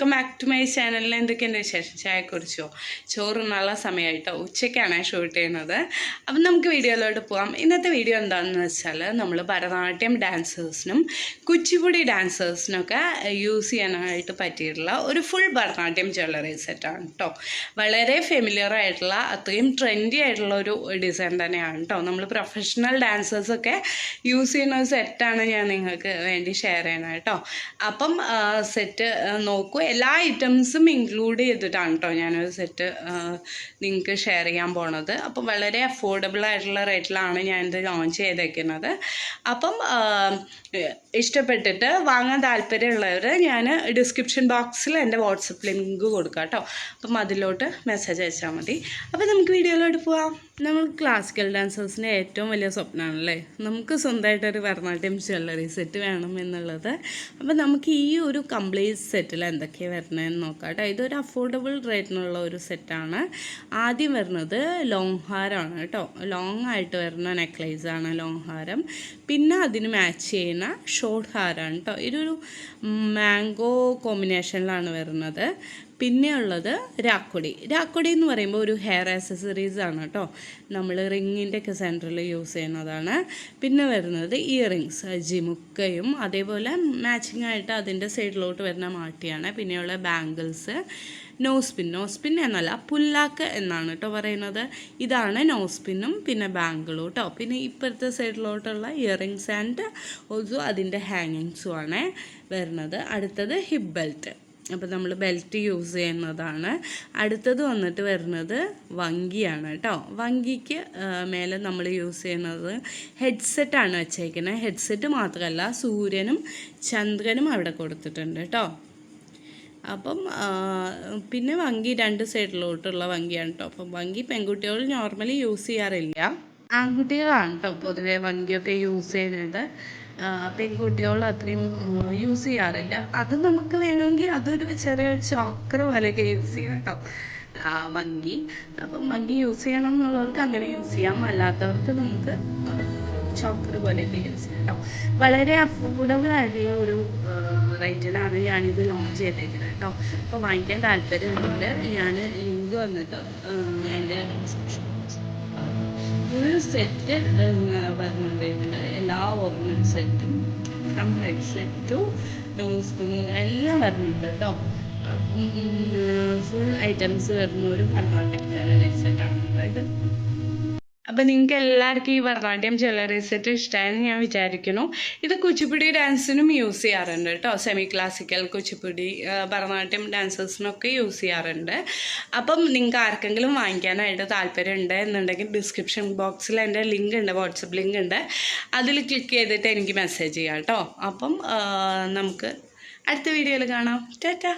Welcome back to my ചാനലിൽ. എന്തൊക്കെയുണ്ട് വിശേഷം? ചായ കുടിച്ചോ? ചോറ് നല്ല സമയമായിട്ടോ, ഉച്ചയ്ക്കാണ് ഷൂട്ട് ചെയ്യുന്നത്. അപ്പം നമുക്ക് വീഡിയോയിലോട്ട് പോകാം. ഇന്നത്തെ വീഡിയോ എന്താണെന്ന് വെച്ചാൽ നമ്മൾ ഭരതനാട്യം ഡാൻസേഴ്സിനും കുച്ചിപ്പുടി ഡാൻസേഴ്സിനൊക്കെ യൂസ് ചെയ്യാനായിട്ട് പറ്റിയിട്ടുള്ള ഒരു ഫുൾ ഭരതനാട്യം ജ്വല്ലറി സെറ്റാണ് കേട്ടോ. വളരെ ഫെമിലിയർ ആയിട്ടുള്ള അത്രയും ട്രെൻഡി ആയിട്ടുള്ള ഒരു ഡിസൈൻ തന്നെയാണ് കേട്ടോ. നമ്മൾ പ്രൊഫഷണൽ ഡാൻസേഴ്സൊക്കെ യൂസ് ചെയ്യുന്ന ഒരു സെറ്റാണ് ഞാൻ നിങ്ങൾക്ക് വേണ്ടി ഷെയർ ചെയ്യണം കേട്ടോ. അപ്പം സെറ്റ് നോക്കൂ, എല്ലാ ഐറ്റംസും ഇൻക്ലൂഡ് ചെയ്തിട്ടാണ് കേട്ടോ ഞാനൊരു സെറ്റ് നിങ്ങൾക്ക് ഷെയർ ചെയ്യാൻ പോണത്. അപ്പം വളരെ അഫോർഡബിൾ ആയിട്ടുള്ള റേറ്റിലാണ് ഞാനിത് ലോഞ്ച് ചെയ്തേക്കുന്നത്. അപ്പം ഇഷ്ടപ്പെട്ടിട്ട് വാങ്ങാൻ താല്പര്യമുള്ളവർ ഞാൻ ഡിസ്ക്രിപ്ഷൻ ബോക്സിൽ എൻ്റെ വാട്സപ്പ് ലിങ്ക് കൊടുക്കാം കേട്ടോ. അപ്പം അതിലോട്ട് മെസ്സേജ് അയച്ചാൽ മതി. അപ്പം നമുക്ക് വീഡിയോയിലോട്ട് പോവാം. നമ്മൾ ക്ലാസിക്കൽ ഡാൻസേഴ്സിൻ്റെ ഏറ്റവും വലിയ സ്വപ്നമാണല്ലേ നമുക്ക് സ്വന്തമായിട്ടൊരു ഭരതനാട്യം ജ്വല്ലറി സെറ്റ് വേണം എന്നുള്ളത്. അപ്പം നമുക്ക് ഈ ഒരു കംപ്ലീറ്റ് സെറ്റിൽ എന്തൊക്കെയാണ് വരുന്നതെന്ന് നോക്കാം കേട്ടോ. ഇതൊരു അഫോർഡബിൾ റേറ്റിനുള്ള ഒരു സെറ്റാണ്. ആദ്യം വരുന്നത് ലോങ് ഹാരമാണ് കേട്ടോ. ലോങ് ആയിട്ട് വരുന്ന നെക്ലേസാണ് ലോങ് ഹാരം. പിന്നെ അതിന് മാച്ച് ചെയ്യുന്ന ഷോർട്ട് ഹാരമാണ് കേട്ടോ. ഇതൊരു മാംഗോ കോമ്പിനേഷനിലാണ് വരുന്നത്. പിന്നെ ഉള്ളത് രാക്കൊടി. രാക്കൊടി എന്ന് പറയുമ്പോൾ ഒരു ഹെയർ ആക്സസറീസ് ആണ് കേട്ടോ. നമ്മൾ റിങ്ങിൻ്റെ ഒക്കെ സെൻറ്ററിൽ യൂസ് ചെയ്യുന്നതാണ്. പിന്നെ വരുന്നത് ഇയറിങ്സ്, ജിമുക്കയും അതേപോലെ മാച്ചിങ് ആയിട്ട് അതിൻ്റെ സൈഡിലോട്ട് വരുന്ന മാട്ടിയാണ്. പിന്നെയുള്ള ബാംഗിൾസ്, നോസ്പിൻ എന്നല്ല പുല്ലാക്ക് എന്നാണ് കേട്ടോ പറയുന്നത്. ഇതാണ് നോസ്പിന്നും പിന്നെ ബാംഗിളും കേട്ടോ. പിന്നെ ഇപ്പോഴത്തെ സൈഡിലോട്ടുള്ള ഇയറിങ്സ് ആൻഡ് ഓൾസോ അതിൻ്റെ ഹാങ്ങിങ്സും ആണ് വരുന്നത്. അടുത്തത് ഹിപ്പ് ബെൽറ്റ്. അപ്പോൾ നമ്മൾ ബെൽറ്റ് യൂസ് ചെയ്യുന്നതാണ്. അടുത്തത് വന്നിട്ട് വരുന്നത് വങ്കിയാണ് കേട്ടോ. വങ്കിക്ക് മേലെ നമ്മൾ യൂസ് ചെയ്യുന്നത് ഹെഡ്സെറ്റാണ് വെച്ചേക്കുന്നത്. ഹെഡ്സെറ്റ് മാത്രമല്ല സൂര്യനും ചന്ദ്രനും അവിടെ കൊടുത്തിട്ടുണ്ട് കേട്ടോ. അപ്പം പിന്നെ വങ്കി രണ്ട് സൈഡിലോട്ടുള്ള വങ്കിയാണ് കേട്ടോ. അപ്പം വങ്കി പെൺകുട്ടികൾ നോർമലി യൂസ് ചെയ്യാറില്ല, ആൺകുട്ടികളാണ് കേട്ടോ പൊതുവെ വങ്കിയൊക്കെ യൂസ് ചെയ്യുന്നത്. പെൺകുട്ടികൾ അത്രയും യൂസ് ചെയ്യാറില്ല. അത് നമുക്ക് വേണമെങ്കിൽ അതൊരു ചെറിയൊരു ചോക്കർ പോലെയൊക്കെ യൂസ് ചെയ്യാം കേട്ടോ വങ്കി. അപ്പം വങ്കി യൂസ് ചെയ്യണം എന്നുള്ളവർക്ക് അങ്ങനെ യൂസ് ചെയ്യാം, അല്ലാത്തവർക്ക് നമുക്ക് ചോക്കർ പോലെയൊക്കെ യൂസ് ചെയ്യാം കേട്ടോ. വളരെ അഫോർഡബിൾ ആയിട്ടുള്ള ഒരു റേറ്റിലാണ് ഞാനിത് ലോഞ്ച് ചെയ്തേക്കുന്നത് കേട്ടോ. അപ്പോൾ വാങ്ങിക്കാൻ താല്പര്യമുണ്ട്. ഞാൻ ലിങ്ക് വന്നിട്ട് എൻ്റെ ഫുൾ സെറ്റ് പറഞ്ഞിട്ടുണ്ട്. എല്ലാ ഓർണമെൻറ്റ് സെറ്റും കംപ്ലീറ്റ് സെറ്റും എല്ലാം വരുന്നുണ്ട് കേട്ടോ. ഫുൾ ഐറ്റംസ് വരുന്ന ഒരു ഭരതനാട്യം ജ്വല്ലറി സെറ്റാണ് ഇത്. അപ്പം നിങ്ങൾക്ക് എല്ലാവർക്കും ഈ ഭരതനാട്യം ജ്വല്ലറി സെറ്റ് ഇഷ്ടമായെന്ന് ഞാൻ വിചാരിക്കുന്നു. ഇത് കുച്ചിപ്പുടി ഡാൻസിനും യൂസ് ചെയ്യാറുണ്ട് കേട്ടോ. സെമി ക്ലാസിക്കൽ കുച്ചിപ്പുടി ഭരതനാട്യം ഡാൻസേഴ്സിനൊക്കെ യൂസ് ചെയ്യാറുണ്ട്. അപ്പം നിങ്ങൾക്ക് ആർക്കെങ്കിലും വാങ്ങിക്കാനായിട്ട് താല്പര്യമുണ്ട് എന്നുണ്ടെങ്കിൽ ഡിസ്ക്രിപ്ഷൻ ബോക്സിൽ എൻ്റെ ലിങ്ക് ഉണ്ട്, വാട്സപ്പ് ലിങ്ക് ഉണ്ട്. അതിൽ ക്ലിക്ക് ചെയ്തിട്ട് എനിക്ക് മെസ്സേജ് ചെയ്യാം കേട്ടോ. അപ്പം നമുക്ക് അടുത്ത വീഡിയോയിൽ കാണാം. ടാറ്റാ.